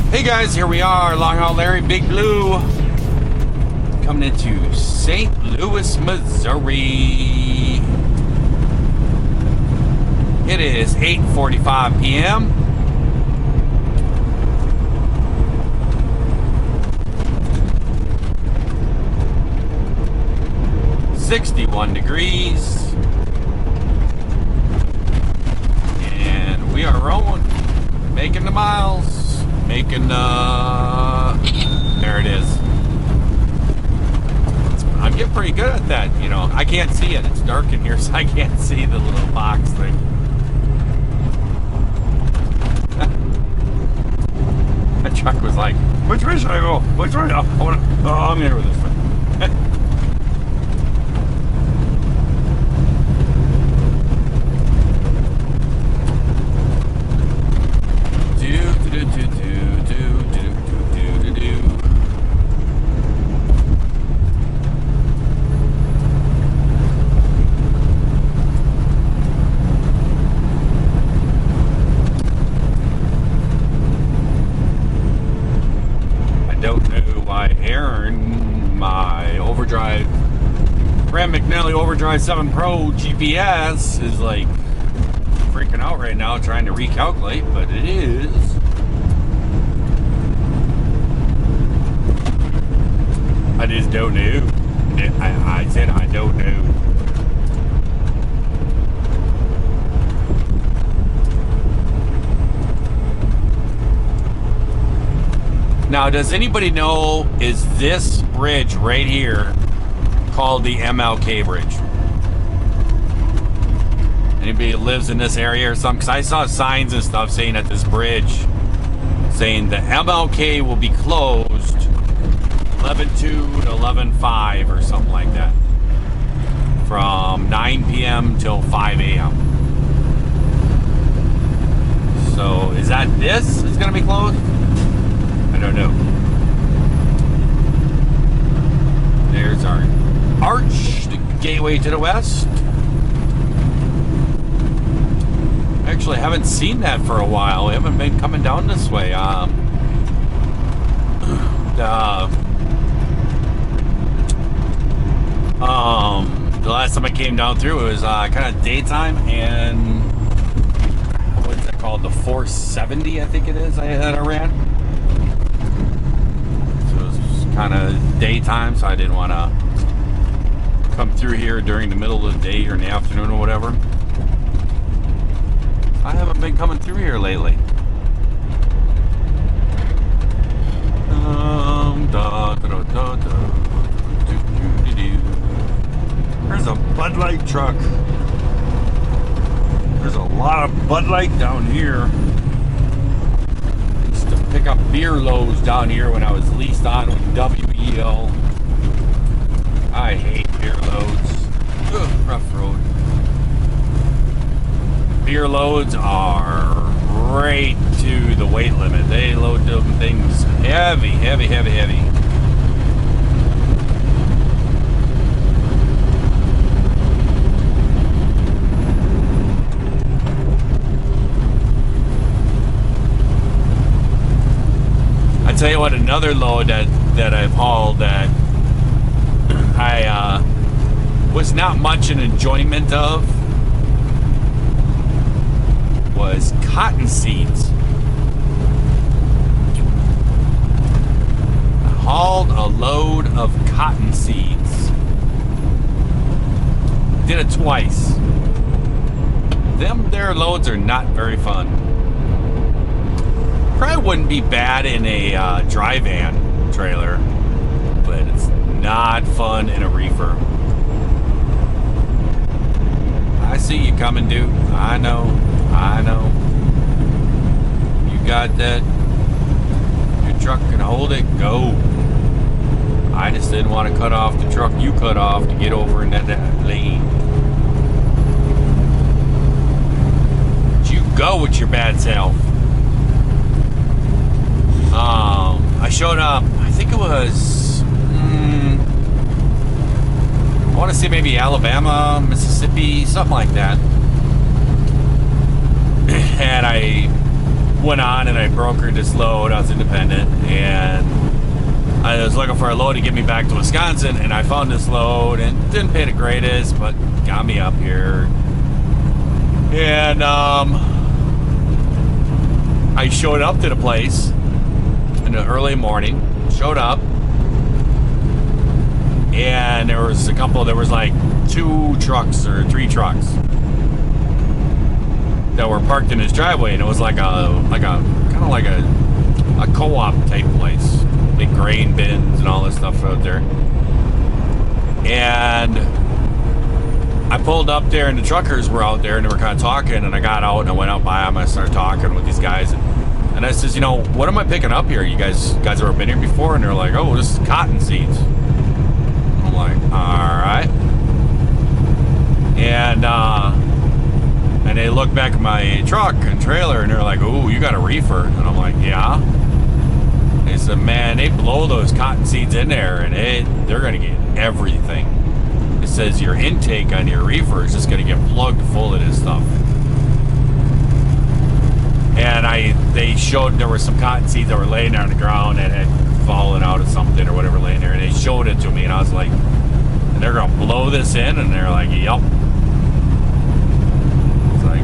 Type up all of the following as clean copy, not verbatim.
Hey guys, here we are, LongHaul Larry, Big Blue, coming into St. Louis, Missouri. It is 8:45 p.m. .61 degrees, and we are rolling, making the miles, making there it is. I'm getting pretty good at that, you know. I can't see it, it's dark in here, so I can't see the little box thing. That truck was like, which way should I go? Which way? I'm gonna go this way. McNally 7 Pro GPS is like freaking out right now trying to recalculate, but it is. I just don't know. I said I don't know. Now, does anybody know, is this bridge right here called the MLK Bridge? Anybody that lives in this area or something? Because I saw signs and stuff saying at this bridge, saying the MLK will be closed 11:2 to 11:5 or something like that, from 9 p.m. till 5 a.m. So is that this is going to be closed? I don't know. There's our arch, the gateway to the west. Actually, I haven't seen that for a while. We haven't been coming down this way. The last time I came down through, it was kind of daytime, and what's that called? The 470, I think it is, that I ran. So it was kind of daytime, so I didn't want to come through here during the middle of the day or in the afternoon or whatever. I haven't been coming through here lately. There's a Bud Light truck. There's a lot of Bud Light down here. I used to pick up beer loads down here when I was leased on with WEL. I hate beer loads. Ugh, rough road. Beer loads are right to the weight limit. They load them things heavy, heavy, heavy, heavy. I tell you what, another load that I've hauled that I was not much an enjoyment of was cotton seeds. I hauled a load of cotton seeds. Did it twice. Their loads are not very fun. Probably wouldn't be bad in a dry van trailer, but it's not fun in a reefer. I see you coming, dude. I know. You got that. Your truck can hold it. Go. I just didn't want to cut off the truck you cut off to get over in that lane. But you go with your bad self. I showed up, I think it was, I want to say maybe Alabama, Mississippi, something like that. And I went on and I brokered this load. I was independent, and I was looking for a load to get me back to Wisconsin, and I found this load and didn't pay the greatest, but got me up here. And I showed up to the place in the early morning, showed up, and there was like 2 trucks or 3 trucks that were parked in his driveway, and it was like a kind of like a co-op type place, big grain bins and all this stuff out there. And I pulled up there, and the truckers were out there, and they were kind of talking, and I got out and I went out by them. I started talking with these guys, and I says, you know, what am I picking up here? You guys ever been here before? And they're like, oh, this is cotton seeds. I'm like, all right. And they look back at my truck and trailer, and they're like, ooh, you got a reefer? And I'm like, yeah. They said, man, they blow those cotton seeds in there, and they're going to get everything. It says your intake on your reefer is just going to get plugged full of this stuff. And they showed there were some cotton seeds that were laying there on the ground that had fallen out of something or whatever laying there, and they showed it to me, and I was like, and they're going to blow this in? And they're like, yep. It's like,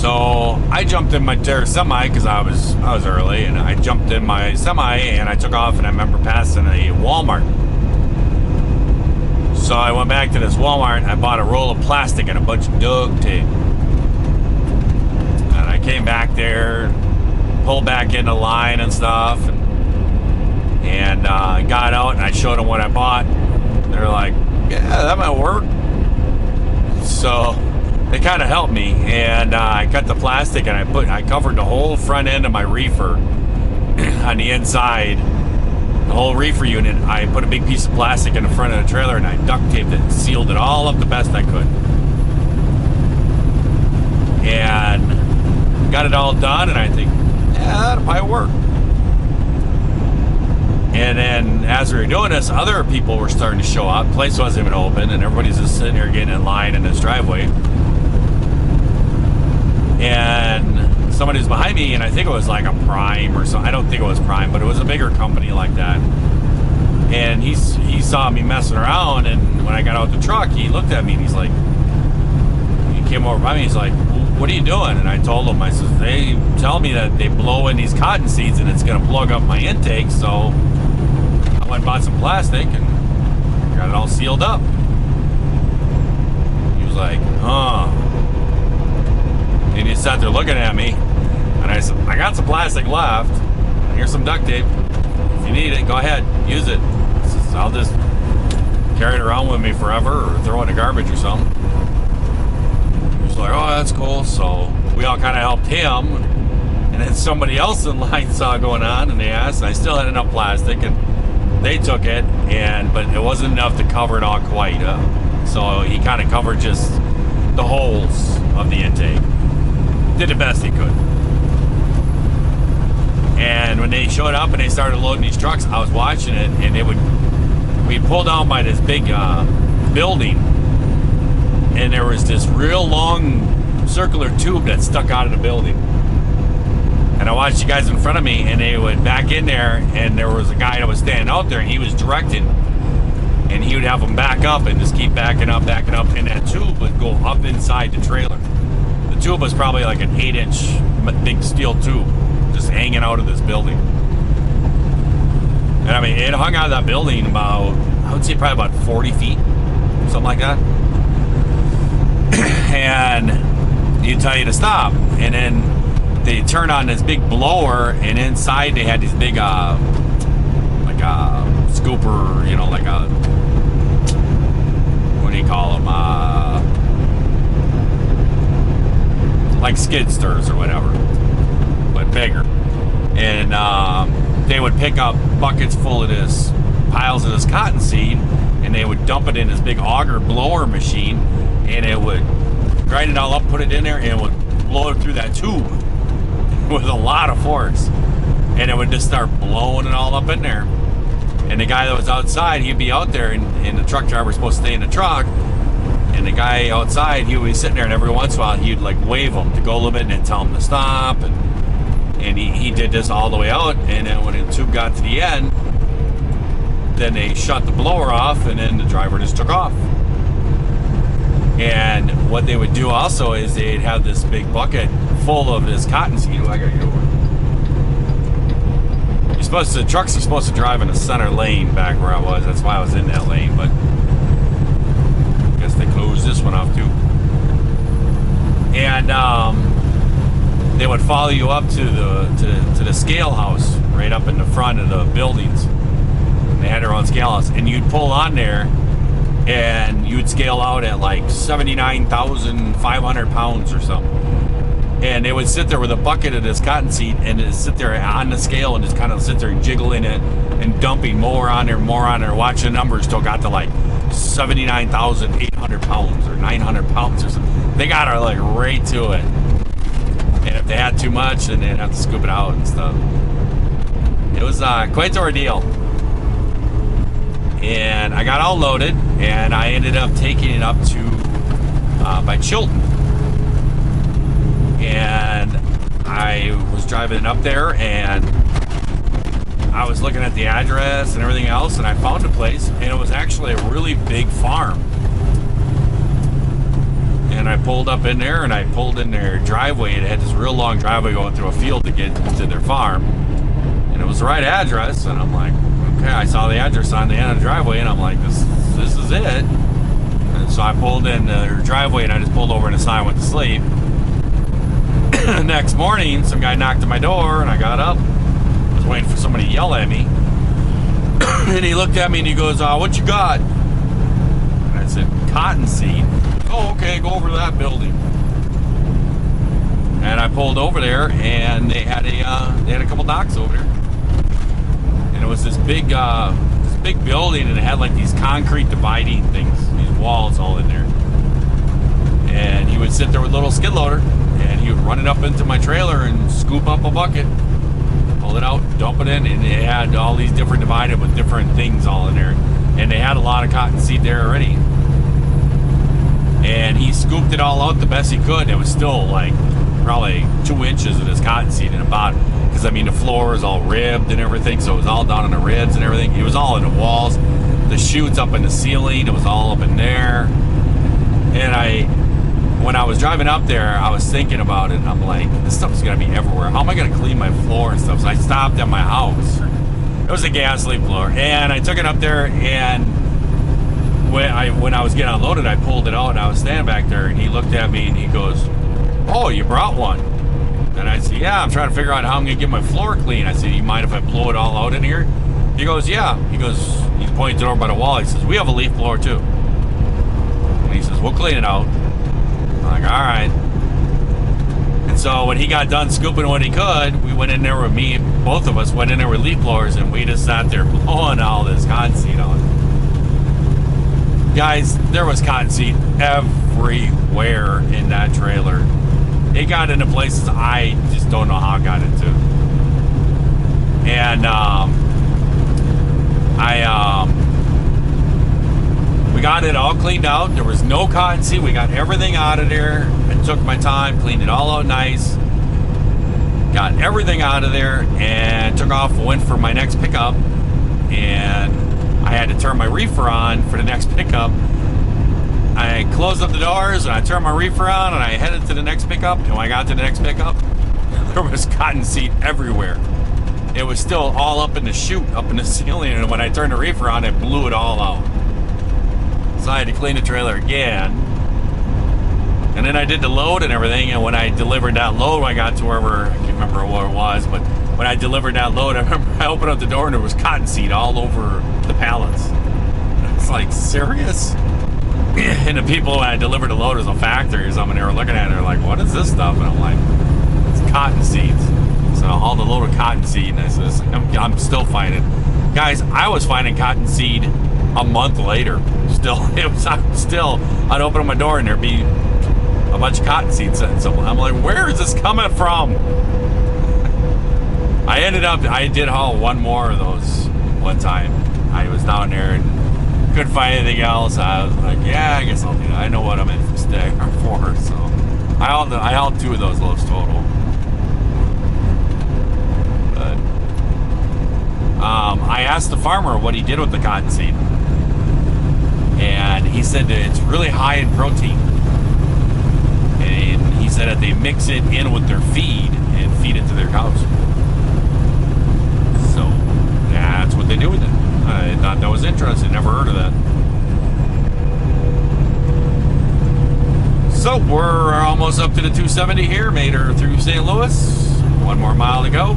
So I jumped in my semi because I was early, and I jumped in my semi and I took off, and I remember passing a Walmart. So I went back to this Walmart and I bought a roll of plastic and a bunch of duct tape. And I came back there, pulled back into line and stuff, and got out, and I showed them what I bought. They're like, yeah, that might work. So they kind of helped me, and I cut the plastic, and I covered the whole front end of my reefer on the inside, the whole reefer unit. I put a big piece of plastic in the front of the trailer, and I duct taped it and sealed it all up the best I could. And got it all done, and I think, yeah, that'll probably work. And then as we were doing this, other people were starting to show up. The place wasn't even open, and everybody's just sitting here getting in line in this driveway. And somebody was behind me, and I think it was like a Prime or something. I don't think it was Prime, but it was a bigger company like that. And he saw me messing around, and when I got out the truck, he looked at me, and he's like, he came over by me, he's like, what are you doing? And I told him, I said, they tell me that they blow in these cotton seeds and it's going to plug up my intake, so I went and bought some plastic and got it all sealed up. He was like, huh. And he sat there looking at me, and I said, I got some plastic left. Here's some duct tape. If you need it, go ahead, use it. Says, I'll just carry it around with me forever or throw it in the garbage or something. He was like, oh, that's cool. So we all kind of helped him. And then somebody else in line saw it going on, and they asked, and I still had enough plastic, and they took it, but it wasn't enough to cover it all quite. So he kind of covered just the holes of the intake. Did the best he could. And when they showed up and they started loading these trucks, I was watching it, and we pulled down by this big building, and there was this real long circular tube that stuck out of the building. And I watched the guys in front of me, and they would back in there, and there was a guy that was standing out there, and he was directing, and he would have them back up and just keep backing up, and that tube would go up inside the trailer. The tube was probably like an 8-inch big steel tube just hanging out of this building. And I mean, it hung out of that building about, I would say probably about 40 feet, something like that. And he'd tell you to stop, and then they turn on this big blower, and inside they had these big like a scooper, you know, like a, what do you call them, like skid steers or whatever, but bigger. And they would pick up buckets full of this, piles of this cottonseed, and they would dump it in this big auger blower machine, and it would grind it all up, put it in there, and it would blow it through that tube with a lot of force, and it would just start blowing it all up in there. And the guy that was outside, he'd be out there, and the truck driver was supposed to stay in the truck, And the guy outside, he would be sitting there, and every once in a while, he'd like wave him to go a little bit and then tell him to stop. And he did this all the way out. And then when the tube got to the end, then they shut the blower off, and then the driver just took off. And what they would do also is they'd have this big bucket full of this cottonseed. Oh, I gotta get over. The trucks are supposed to drive in the center lane back where I was. That's why I was in that lane, but I guess they closed this one off too. And they would follow you up to the scale house right up in the front of the buildings. And they had their own scale house, and you'd pull on there, and you'd scale out at like 79,500 pounds or something. And they would sit there with a bucket of this cottonseed and just sit there on the scale and just kind of sit there jiggling it and dumping more on there, watching the numbers till it got to like 79,800 pounds or 900 pounds or something. They got her like right to it. And if they had too much, then they'd have to scoop it out and stuff. It was quite the ordeal. And I got all loaded, and I ended up taking it up to by Chilton. And I was driving up there, and I was looking at the address and everything else, and I found a place, and it was actually a really big farm. And I pulled up in there, and I pulled in their driveway. It had this real long driveway going through a field to get to their farm. And it was the right address, and I'm like, okay, I saw the address on the end of the driveway, and I'm like, this is it. And so I pulled in their driveway, and I just pulled over in the sign, went to sleep. Next morning, some guy knocked at my door, and I got up. I was waiting for somebody to yell at me. And he looked at me, and he goes, what you got? And I said, cottonseed. Oh, okay, go over to that building. And I pulled over there, and they had a couple docks over there. And it was this big building, and it had like these concrete dividing things, these walls all in there. And he would sit there with a little skid loader, and he would run it up into my trailer and scoop up a bucket, pull it out, dump it in, and it had all these different divided with different things all in there. And they had a lot of cottonseed there already. And he scooped it all out the best he could. It was still like probably 2 inches of this cottonseed in about, because I mean the floor was all ribbed and everything, so it was all down in the ribs and everything. It was all in the walls, the chutes up in the ceiling, it was all up in there. And when I was driving up there, I was thinking about it, and I'm like, this stuff's gonna be everywhere. How am I gonna clean my floor and stuff? So I stopped at my house. It was a gas leak floor, and I took it up there, and when I was getting unloaded, I pulled it out, and I was standing back there, and he looked at me, and he goes, oh, you brought one? And I said, yeah, I'm trying to figure out how I'm gonna get my floor clean. I said, you mind if I blow it all out in here? He goes, yeah. He goes, he's pointing over by the wall. He says, we have a leaf blower too. And he says, we'll clean it out. I'm like, all right. And so when he got done scooping what he could, we went in there with me, both of us went in there with leaf blowers, and we just sat there blowing all this cottonseed on. Guys, there was cottonseed everywhere in that trailer. It got into places I just don't know how it got into. And we got it all cleaned out. There was no cottonseed. We got everything out of there. I took my time, cleaned it all out nice, got everything out of there, and took off, went for my next pickup. And I had to turn my reefer on for the next pickup. I closed up the doors, and I turned my reefer on, and I headed to the next pickup. And when I got to the next pickup, there was cottonseed everywhere. It was still all up in the chute, up in the ceiling, and when I turned the reefer on, it blew it all out. So I had to clean the trailer again. And then I did the load and everything, and when I delivered that load, when I got to wherever, I can't remember where it was, but when I delivered that load, I remember I opened up the door and there was cottonseed all over the pallets. It's like, serious? And the people, when I delivered the load as a factory or something, they were looking at it, they're like, what is this stuff? And I'm like, it's cottonseed. So I hauled a load of cottonseed, and I says, I'm still finding. Guys, I was finding cottonseed a month later. I'd open up my door and there'd be a bunch of cottonseed sitting somewhere. I'm like, where is this coming from? I did haul one more of those one time. I was down there, and couldn't find anything else. I was like, yeah, I guess I'll do that. I know what I'm in for so I hauled 2 of those loads total. But I asked the farmer what he did with the cottonseed, and he said that it's really high in protein. And he said that they mix it in with their feed and feed it to their cows. So that's what they do with it. I thought that was interesting. Never heard of that. So we're almost up to the 270 here. Made her through St. Louis. 1 more mile to go.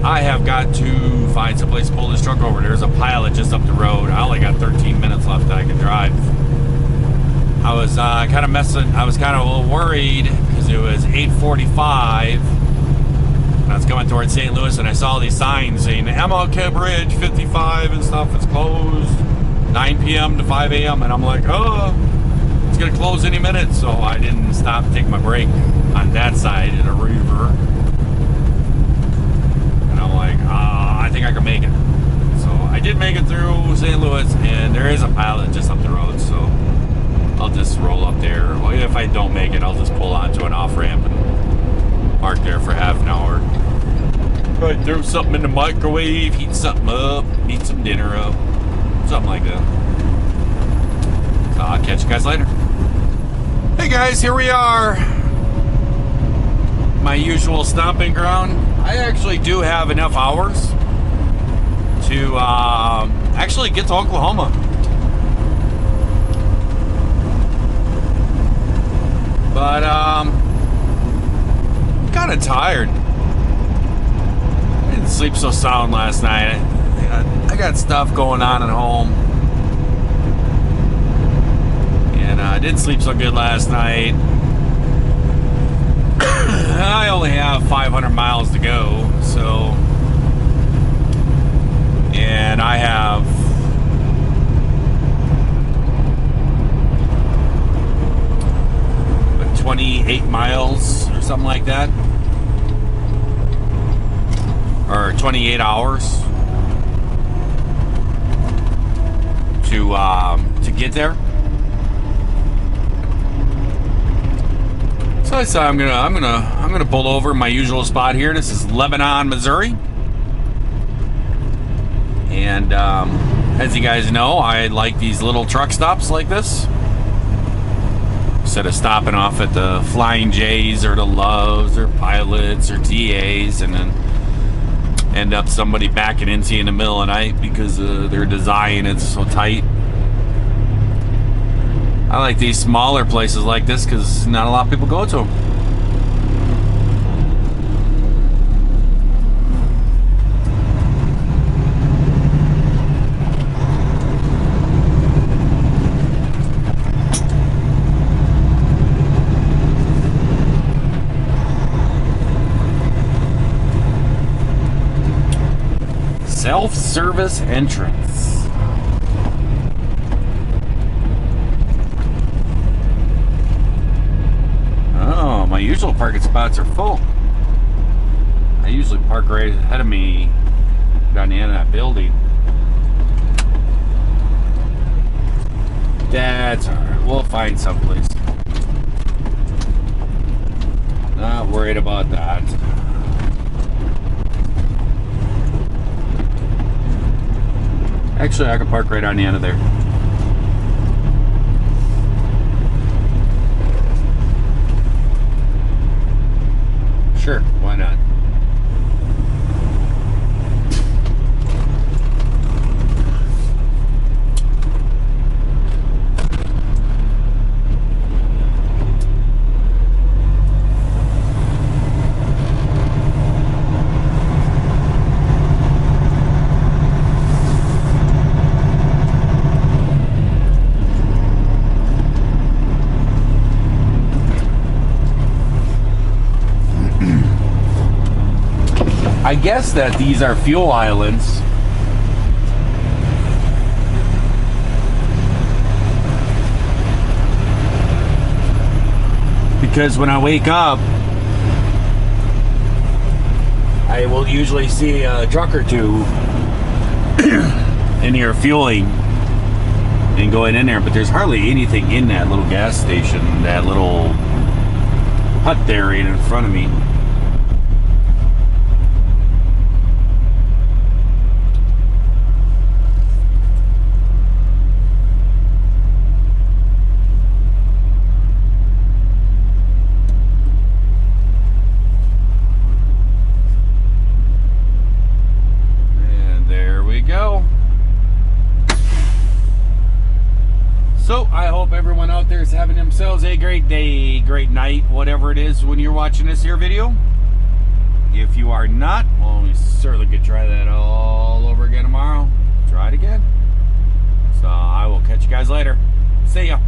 I have got to find some place to pull this truck over. There's a pilot just up the road. I only got 13 minutes left that I can drive. I was kind of messing. I was kind of a little worried because it was 8:45. I was coming towards St. Louis and I saw these signs saying the MLK Bridge 55 and stuff is closed 9 p.m. to 5 a.m. and I'm like, oh, it's gonna close any minute. So I didn't stop to take my break on that side in a reefer. And I'm like, I think I can make it. So I did make it through St. Louis, and there is a pilot just up the road. So I'll just roll up there. Well, if I don't make it, I'll just pull onto an off ramp and park there for half an hour. Probably throw something in the microwave, heat something up, heat some dinner up, something like that. So I'll catch you guys later. Hey guys, here we are. My usual stomping ground. I actually do have enough hours to actually get to Oklahoma. But I'm kind of tired. I didn't sleep so sound last night. I got stuff going on at home. And I didn't sleep so good last night. I only have 500 miles to go, so. And I have 28 miles or something like that, or 28 hours to get there. So I said I'm gonna pull over my usual spot here. This is Lebanon, Missouri, and as you guys know, I like these little truck stops like this. Instead of stopping off at the Flying J's or the Loves or Pilots or TAs and then end up somebody backing into you in the middle of the night because their design is so tight. I like these smaller places like this because not a lot of people go to them. Self-service entrance. Oh, my usual parking spots are full. I usually park right ahead of me down the end of that building. That's alright. We'll find someplace. Not worried about that. Actually, I can park right on the end of there. Sure, why not? I guess that these are fuel islands. Because when I wake up, I will usually see a truck or two in here fueling. and going in there, but there's hardly anything in that little gas station, that little hut there right in front of me. Go. So I hope everyone out there is having themselves a great day, great night, whatever it is when you're watching this here video. If you are not, well, we certainly could try that all over again tomorrow. Try it again. So I will catch you guys later. See ya.